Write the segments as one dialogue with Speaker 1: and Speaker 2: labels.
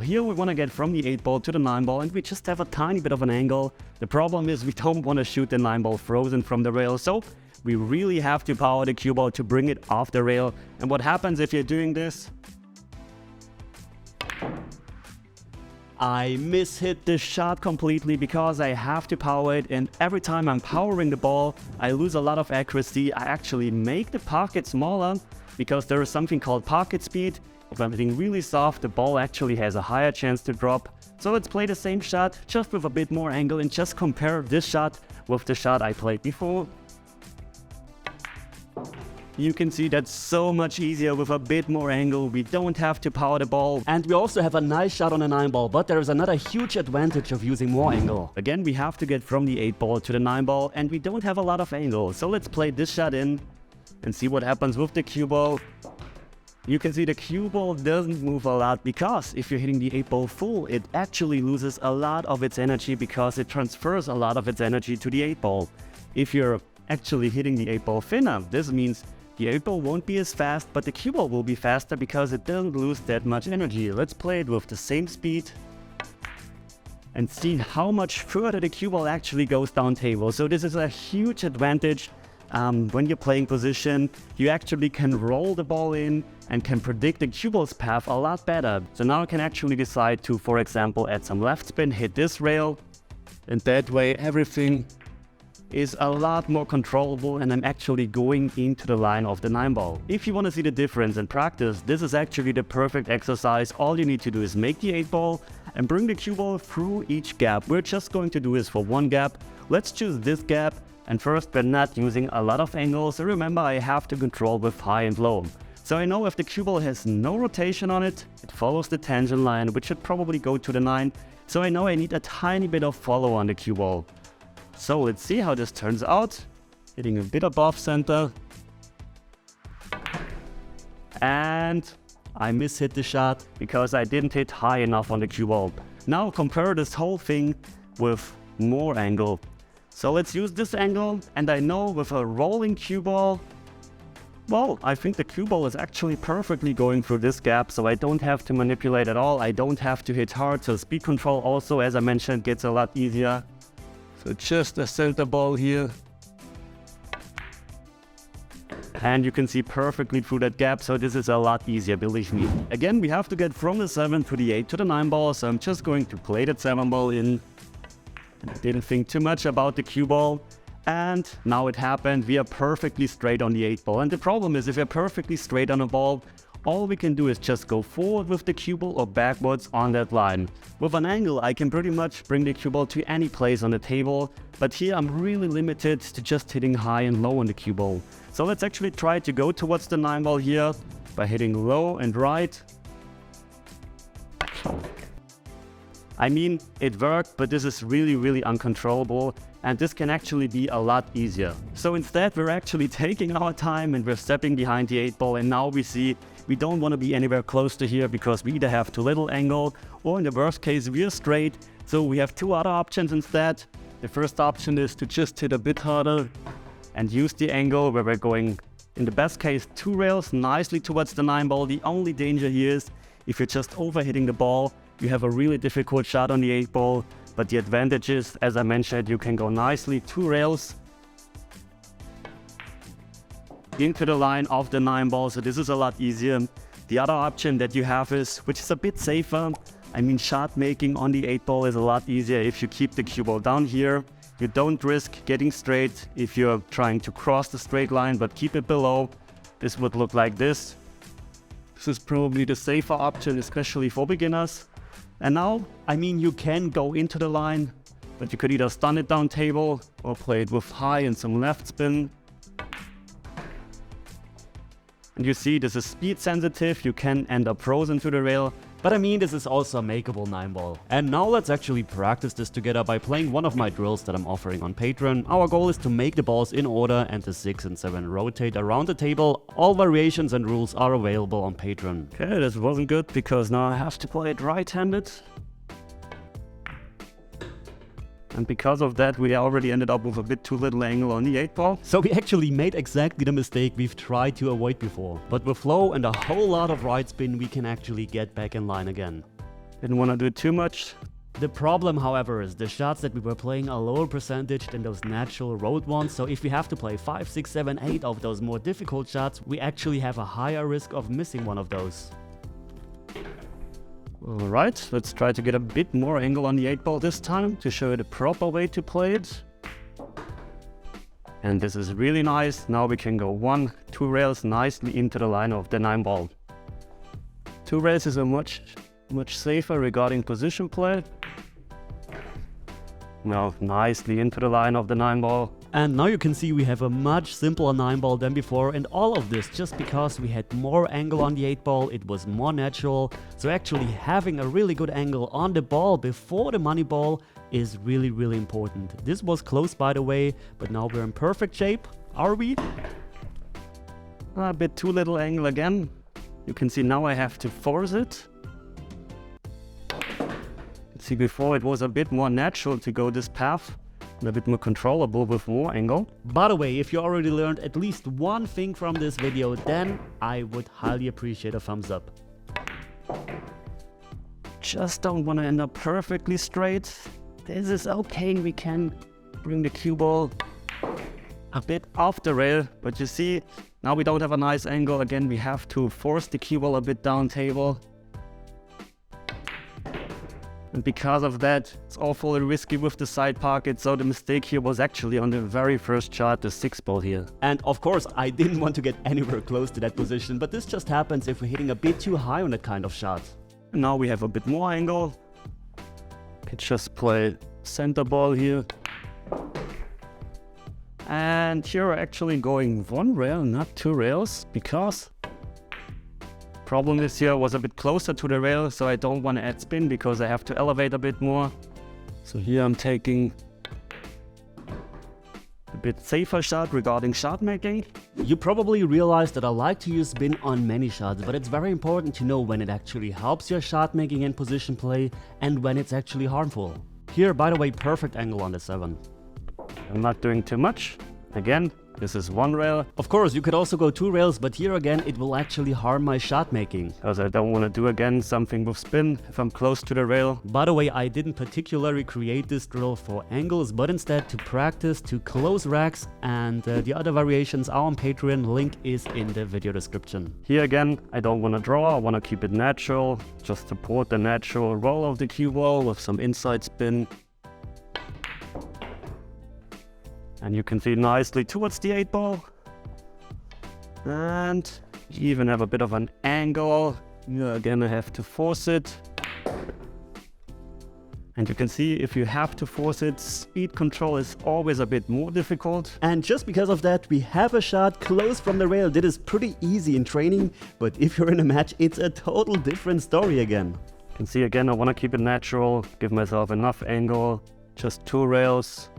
Speaker 1: here we want to get from the 8 ball to the 9 ball, and we just have a tiny bit of an angle. The problem is we don't want to shoot the 9 ball frozen from the rail, so we really have to power the cue ball to bring it off the rail. And what happens if you're doing this? I mishit the shot completely because I have to power it, and every time I'm powering the ball, I lose a lot of accuracy. I actually make the pocket smaller because there is something called pocket speed. If I'm hitting really soft, the ball actually has a higher chance to drop. So let's play the same shot, just with a bit more angle, and just compare this shot with the shot I played before. You can see that's so much easier with a bit more angle. We don't have to power the ball. And we also have a nice shot on the 9 ball, but there is another huge advantage of using more angle. Again, we have to get from the 8 ball to the 9 ball, and we don't have a lot of angle. So let's play this shot in and see what happens with the cue ball. You can see the cue ball doesn't move a lot because if you're hitting the 8 ball full, it actually loses a lot of its energy because it transfers a lot of its energy to the 8 ball. If you're actually hitting the 8 ball thinner, this means the 8 ball won't be as fast, but the cue ball will be faster because it doesn't lose that much energy. Let's play it with the same speed and see how much further the cue ball actually goes down table. So this is a huge advantage. When you're playing position, you actually can roll the ball in and can predict the cue ball's path a lot better. So now I can actually decide to, for example, add some left spin, hit this rail, and that way everything is a lot more controllable, and I'm actually going into the line of the 9 ball. If you want to see the difference in practice, this is actually the perfect exercise. All you need to do is make the 8 ball and bring the cue ball through each gap. We're just going to do this for one gap. Let's choose this gap, and first we're not using a lot of angles. So remember, I have to control with high and low. So I know if the cue ball has no rotation on it, it follows the tangent line, which should probably go to the 9. So I know I need a tiny bit of follow on the cue ball. So let's see how this turns out. Hitting a bit above center. And I mishit the shot because I didn't hit high enough on the cue ball. Now compare this whole thing with more angle. So let's use this angle, and I know with a rolling cue ball, well, I think the cue ball is actually perfectly going through this gap, so I don't have to manipulate at all. I don't have to hit hard, so speed control also, as I mentioned, gets a lot easier. So just a center ball here. And you can see perfectly through that gap, so this is a lot easier, believe me. Again, we have to get from the 7 to the 8 to the 9 ball, so I'm just going to play that 7 ball in. I didn't think too much about the cue ball. And now it happened, we are perfectly straight on the 8 ball. And the problem is, if you're perfectly straight on a ball, all we can do is just go forward with the cue ball or backwards on that line. With an angle, I can pretty much bring the cue ball to any place on the table, but here I'm really limited to just hitting high and low on the cue ball. So let's actually try to go towards the 9 ball here by hitting low and right. I mean, it worked, but this is really uncontrollable, and this can actually be a lot easier. So instead, we're actually taking our time and we're stepping behind the 8 ball, and now we see we don't want to be anywhere close to here because we either have too little angle, or in the worst case, we're straight. So we have two other options instead. The first option is to just hit a bit harder and use the angle where we're going, in the best case, 2 rails nicely towards the 9 ball. The only danger here is if you're just overhitting the ball, you have a really difficult shot on the 8 ball, but the advantage is, as I mentioned, you can go nicely 2 rails into the line of the 9 ball, so this is a lot easier. The other option that you have is, which is a bit safer, I mean, shot making on the 8 ball is a lot easier if you keep the cue ball down here. You don't risk getting straight if you're trying to cross the straight line, but keep it below. This would look like this. This is probably the safer option, especially for beginners. And now, I mean, you can go into the line, but you could either stun it down table or play it with high and some left spin. And you see, this is speed sensitive, you can end up frozen to the rail. But I mean, this is also a makeable 9 ball. And now let's actually practice this together by playing one of my drills that I'm offering on Patreon. Our goal is to make the balls in order and the 6 and 7 rotate around the table. All variations and rules are available on Patreon. Okay, this wasn't good because now I have to play it right-handed. And because of that, we already ended up with a bit too little angle on the 8 ball. So we actually made exactly the mistake we've tried to avoid before. But with low and a whole lot of right spin, we can actually get back in line again. Didn't want to do too much. The problem, however, is the shots that we were playing are lower percentage than those natural road ones, so if we have to play 5, 6, 7, 8 of those more difficult shots, we actually have a higher risk of missing one of those. Alright, let's try to get a bit more angle on the 8-ball this time to show you the proper way to play it. And this is really nice. Now we can go 1, 2 rails nicely into the line of the 9-ball. 2 rails is a much safer regarding position play. Now nicely into the line of the 9-ball. And now you can see we have a much simpler 9-ball than before, and all of this just because we had more angle on the 8-ball, it was more natural. So actually having a really good angle on the ball before the money ball is really, really important. This was close, by the way, but now we're in perfect shape. Are we? A bit too little angle again. You can see now I have to force it. See, before it was a bit more natural to go this path, and a bit more controllable with more angle. By the way, if you already learned at least one thing from this video, then I would highly appreciate a thumbs up. Just don't want to end up perfectly straight. This is okay, we can bring the cue ball a bit off the rail, but you see, now we don't have a nice angle. Again, we have to force the cue ball a bit down table. And because of that, it's awfully risky with the side pocket, so the mistake here was actually on the very first shot, the 6-ball here. And of course, I didn't want to get anywhere close to that position, but this just happens if we're hitting a bit too high on that kind of shot. And now we have a bit more angle. Can just play center ball here. And here we're actually going 1 rail, not 2 rails, because problem this here was a bit closer to the rail, so I don't want to add spin because I have to elevate a bit more. So here I'm taking a bit safer shot regarding shot making. You probably realized that I like to use spin on many shots, but it's very important to know when it actually helps your shot making and position play and when it's actually harmful. Here, by the way, perfect angle on the 7. I'm not doing too much. Again, this is 1 rail. Of course, you could also go 2 rails, but here again, it will actually harm my shot making. Because I don't want to do again something with spin if I'm close to the rail. By the way, I didn't particularly create this drill for angles, but instead to practice to close racks, and the other variations are on Patreon. Link is in the video description. Here again, I don't want to draw, I want to keep it natural. Just support the natural roll of the cue ball with some inside spin. And you can see nicely towards the 8-ball. And even have a bit of an angle. Again, I have to force it. And you can see if you have to force it, speed control is always a bit more difficult. And just because of that, we have a shot close from the rail. That is pretty easy in training, but if you're in a match, it's a total different story again. You can see again, I want to keep it natural, give myself enough angle, just 2 rails.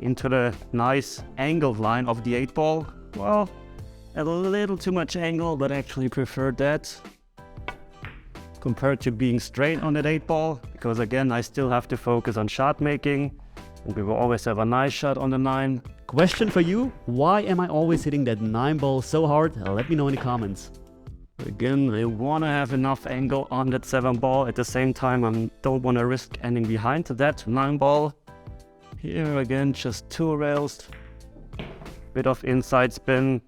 Speaker 1: Into the nice angled line of the 8-ball. Well, a little too much angle, but I actually preferred that compared to being straight on that 8-ball, because again, I still have to focus on shot making, and we will always have a nice shot on the 9. Question for you, why am I always hitting that 9-ball so hard? Let me know in the comments. Again, I want to have enough angle on that 7-ball. At the same time, I don't want to risk ending behind that 9-ball. Here again, just 2 rails, bit of inside spin,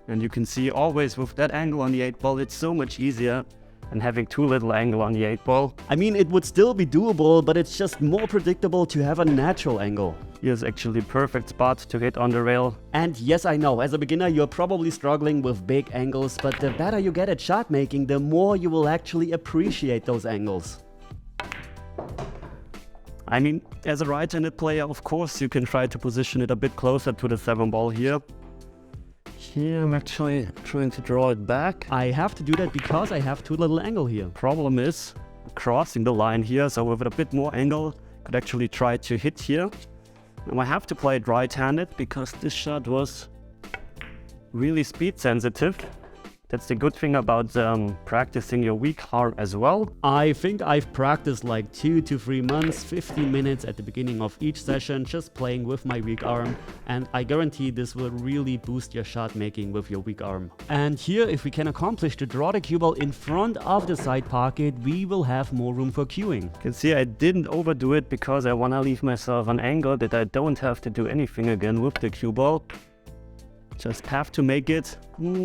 Speaker 1: and you can see always with that angle on the 8-ball, it's so much easier than having too little angle on the 8-ball. I mean, it would still be doable, but it's just more predictable to have a natural angle. Here's actually perfect spot to hit on the rail. And yes, I know, as a beginner, you're probably struggling with big angles, but the better you get at shot making, the more you will actually appreciate those angles. I mean, as a right-handed player, of course, you can try to position it a bit closer to the 7-ball here. Here, I'm actually trying to draw it back. I have to do that because I have too little angle here. Problem is crossing the line here, so with a bit more angle, I could actually try to hit here. Now I have to play it right-handed because this shot was really speed sensitive. That's the good thing about practicing your weak arm as well. I think I've practiced like 2 to 3 months, 15 minutes at the beginning of each session, just playing with my weak arm. And I guarantee this will really boost your shot making with your weak arm. And here, if we can accomplish to draw the cue ball in front of the side pocket, we will have more room for cueing. You can see I didn't overdo it because I want to leave myself an angle that I don't have to do anything again with the cue ball. Just have to make it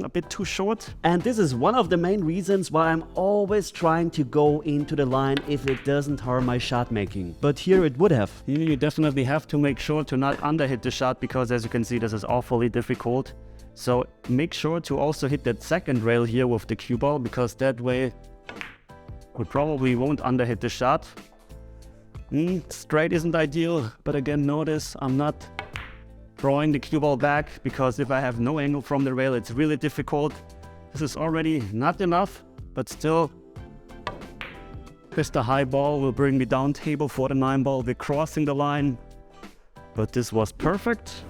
Speaker 1: a bit too short. And this is one of the main reasons why I'm always trying to go into the line if it doesn't harm my shot making. But here it would have. Here you definitely have to make sure to not underhit the shot, because as you can see, this is awfully difficult. So make sure to also hit that second rail here with the cue ball, because that way we probably won't underhit the shot. Straight isn't ideal, but again, notice I'm not drawing the cue ball back, because if I have no angle from the rail, it's really difficult. This is already not enough, but still, just the high ball will bring me down table for the 9 ball. We're crossing the line, but this was perfect.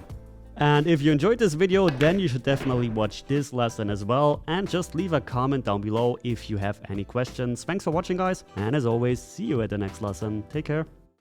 Speaker 1: And if you enjoyed this video, then you should definitely watch this lesson as well, and just leave a comment down below if you have any questions. Thanks for watching, guys, and as always, see you at the next lesson. Take care.